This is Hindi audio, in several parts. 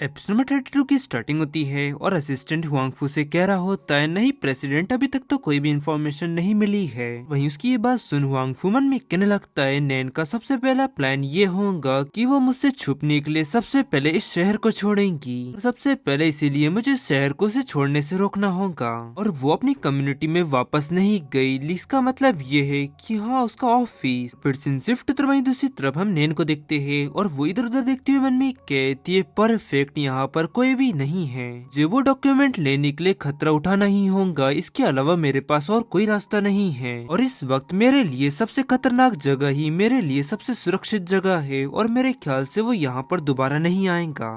एपिसोड नंबर 32 की स्टार्टिंग होती है और असिस्टेंट हुआंगफू से कह रहा होता है, नहीं प्रेसिडेंट, अभी तक तो कोई भी इंफॉर्मेशन नहीं मिली है। वहीं उसकी ये बात सुन हुआंगफू मन में कहने लगता है, नैन का सबसे पहला प्लान ये होगा कि वो मुझसे छुपने के लिए सबसे पहले इस शहर को छोड़ेंगी। सबसे पहले इसीलिए मुझे इस शहर को उसे छोड़ने से रोकना होगा। और वो अपनी कम्युनिटी में वापस नहीं गई, इसका मतलब ये है कि हाँ, उसका ऑफिस फिर से शिफ्ट। तो वहीं दूसरी तरफ हम नैन को देखते हैं और वो इधर उधर देखते हुए मन में कहती है, परफेक्ट, यहाँ पर कोई भी नहीं है। जो वो डॉक्यूमेंट लेने के लिए खतरा उठाना ही होगा, इसके अलावा मेरे पास और कोई रास्ता नहीं है। और इस वक्त मेरे लिए सबसे खतरनाक जगह ही मेरे लिए सबसे सुरक्षित जगह है और मेरे ख्याल से वो यहाँ पर दोबारा नहीं आएगा।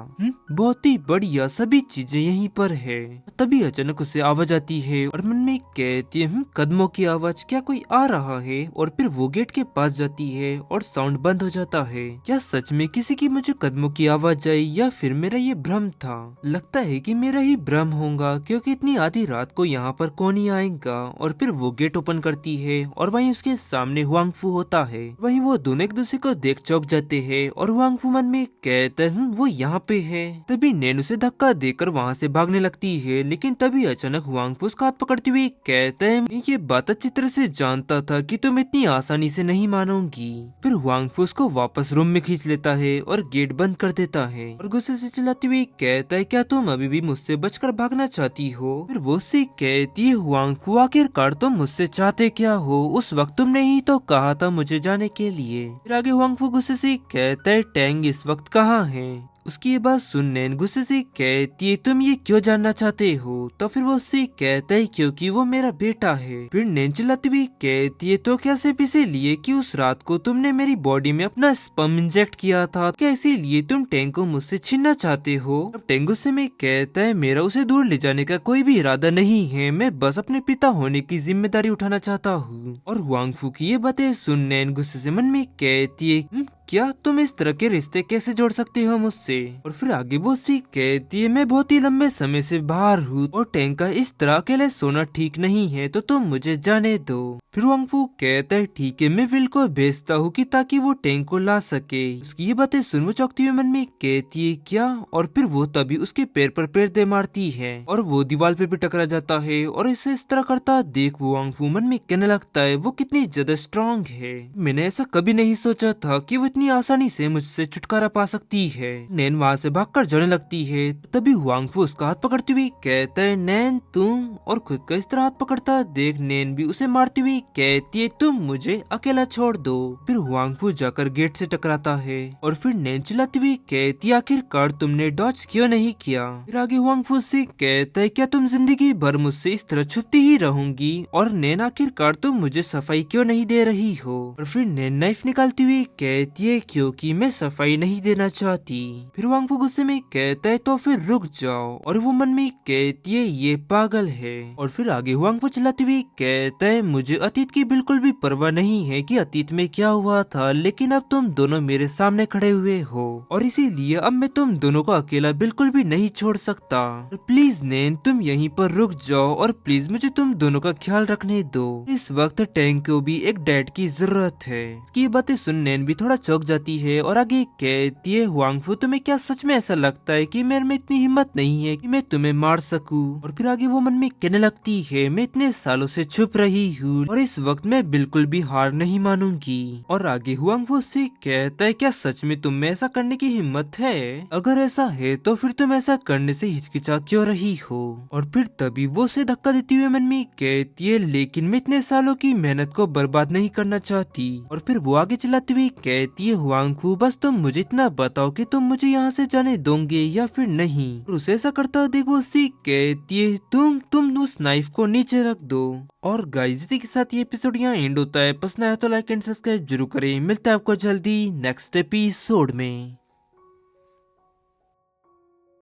बहुत ही बढ़िया, सभी चीजें यहीं पर है। तभी अचानक उसे आवाज आती है और मन में कहती है, कदमों की आवाज, क्या कोई आ रहा है? और फिर वो गेट के पास जाती है और साउंड बंद हो जाता है। क्या सच में किसी की मुझे कदमों की आवाज आई या फिर मेरा ये भ्रम था? लगता है कि मेरा ही भ्रम होगा, क्योंकि इतनी आधी रात को यहाँ पर कौन ही आएगा। और फिर वो गेट ओपन करती है और वहीं उसके सामने हुआंगफू होता है। वहीं वो दोनों एक दूसरे को देख चौंक जाते हैं और हुआंगफू मन में कहता है, वो यहाँ पे है। तभी नैन उसे धक्का देकर वहाँ से भागने लगती है, लेकिन तभी अचानक हुआंगफू उसका हाथ पकड़ते हुए कहता है, मैं ये बात अच्छी तरह से जानता था कि तुम इतनी आसानी से नहीं मानोगी। फिर हुआंगफू उसको वापस रूम में खींच लेता है और गेट बंद कर देता है और गुस्से से चिल्लाते हुए कहता है, क्या तुम अभी भी मुझसे बचकर भागना चाहती हो? फिर वो उससे कहती है, हुआंगफू, आखिरकार तुम मुझसे चाहते क्या हो? उस वक्त तुमने ही तो कहा था मुझे जाने के लिए। फिर आगे हुआंगफू गुस्से से कहता है, टैंग इस वक्त कहाँ है? उसकी ये बात सुन नैन गुस्से से कहती है, तुम ये क्यों जानना चाहते हो? तो फिर वो उससे कहता है, क्योंकि वो मेरा बेटा है। फिर नैन चिल्लाती हुई कहती है, तो क्या सिर्फ इसीलिए कि उस रात को तुमने मेरी बॉडी में अपना स्पर्म इंजेक्ट किया था, क्या इसीलिए तुम टैंग को मुझसे छीनना चाहते हो? अब टैंग गुस्से में कहता है, मेरा उसे दूर ले जाने का कोई भी इरादा नहीं है, मैं बस अपने पिता होने की जिम्मेदारी उठाना चाहता हूँ। और हुआंगफू की ये बातें सुन नैन गुस्से से मन में कहती है, क्या तुम इस तरह के रिश्ते कैसे जोड़ सकते हो मुझसे? और फिर आगे वो सी कहती है, मैं बहुत ही लंबे समय से बाहर हूँ और टैंक का इस तरह अकेले सोना ठीक नहीं है, तो तुम मुझे जाने दो। फिर वांगफू कहता है, ठीक है, मैं विल को भेजता हूँ कि ताकि वो टैंक को ला सके। उसकी ये बातें सुन वो चौंकती हुई मन में कहती है, क्या? और फिर वो तभी उसके पैर पर पैर दे मारती है और वो दीवार पे भी टकरा जाता है। और इसे इस तरह करता देख वो वांगफू मन में कहने लगता है, वो कितनी ज्यादा स्ट्रॉन्ग है। मैंने ऐसा कभी नहीं सोचा था कि वो इतनी आसानी से मुझसे छुटकारा पा सकती है। नैन वहाँ से भागकर जाने लगती है। तभी हुआंगफू उसका हाथ पकड़ती हुई कहता है, नैन तुम, और खुद का इस तरह हाथ पकड़ता देख नैन भी उसे मारती हुई कहती है, तुम मुझे अकेला छोड़ दो। फिर हुआंगफू जाकर गेट से टकराता है और फिर नैन चिल्लाती हुई कहती है, आखिरकार तुमने डॉज क्यों नहीं किया? फिर आगे हुआंगफू से कहता है, क्या तुम जिंदगी भर मुझसे इस तरह छुपती ही रहूंगी? और नैन, आखिरकार तुम मुझे सफाई क्यों नहीं दे रही हो? और फिर नैन नाइफ निकालती हुई कहती है, क्योंकि मैं सफाई नहीं देना चाहती। फिर वांगफू गुस्से में कहता है, तो फिर रुक जाओ। और वो मन में कहती है, ये पागल है। और फिर आगे वांगफू चिल्लाती हुई कहता है, मुझे अतीत की बिल्कुल भी परवाह नहीं है कि अतीत में क्या हुआ था, लेकिन अब तुम दोनों मेरे सामने खड़े हुए हो और इसीलिए अब मैं तुम दोनों को अकेला बिल्कुल भी नहीं छोड़ सकता। प्लीज नैन, तुम यहीं पर रुक जाओ और प्लीज मुझे तुम दोनों का ख्याल रखने दो। इस वक्त टैंक को भी एक डैड की जरूरत है। इसकी बातें सुन नैन भी थोड़ा चौंक जाती है और आगे कहती है, हुआंगफू, तुम्हें क्या सच में ऐसा लगता है कि मेरे में इतनी हिम्मत नहीं है कि मैं तुम्हें मार सकूं? और फिर आगे वो मन में कहने लगती है, मैं इतने सालों से छुप रही हूँ और इस वक्त मैं बिल्कुल भी हार नहीं मानूंगी। और आगे हुआंगफू से कहता है, क्या सच में तुम में ऐसा करने की हिम्मत है? अगर ऐसा है तो फिर तुम ऐसा करने से हिचकिचा क्यों रही हो? और फिर तभी वो उसे धक्का देती हुए मन में कहती है, लेकिन मैं इतने सालों की मेहनत को बर्बाद नहीं करना चाहती। और फिर वो आगे चिल्लाती हुई कहती है, हुआंगफू, बस तुम मुझे इतना बताओ कि तुम मुझे यहाँ से जाने दोगे या फिर नहीं? और उसे ऐसा करता देखो सी कहती है, तुम उस नाइफ को नीचे रख दो। और गाइस, इसी के साथ ये एपिसोड यहाँ एंड होता है। पसंद आया तो लाइक एंड सब्सक्राइब जरूर करें। मिलता है आपको जल्दी नेक्स्ट एपिसोड में।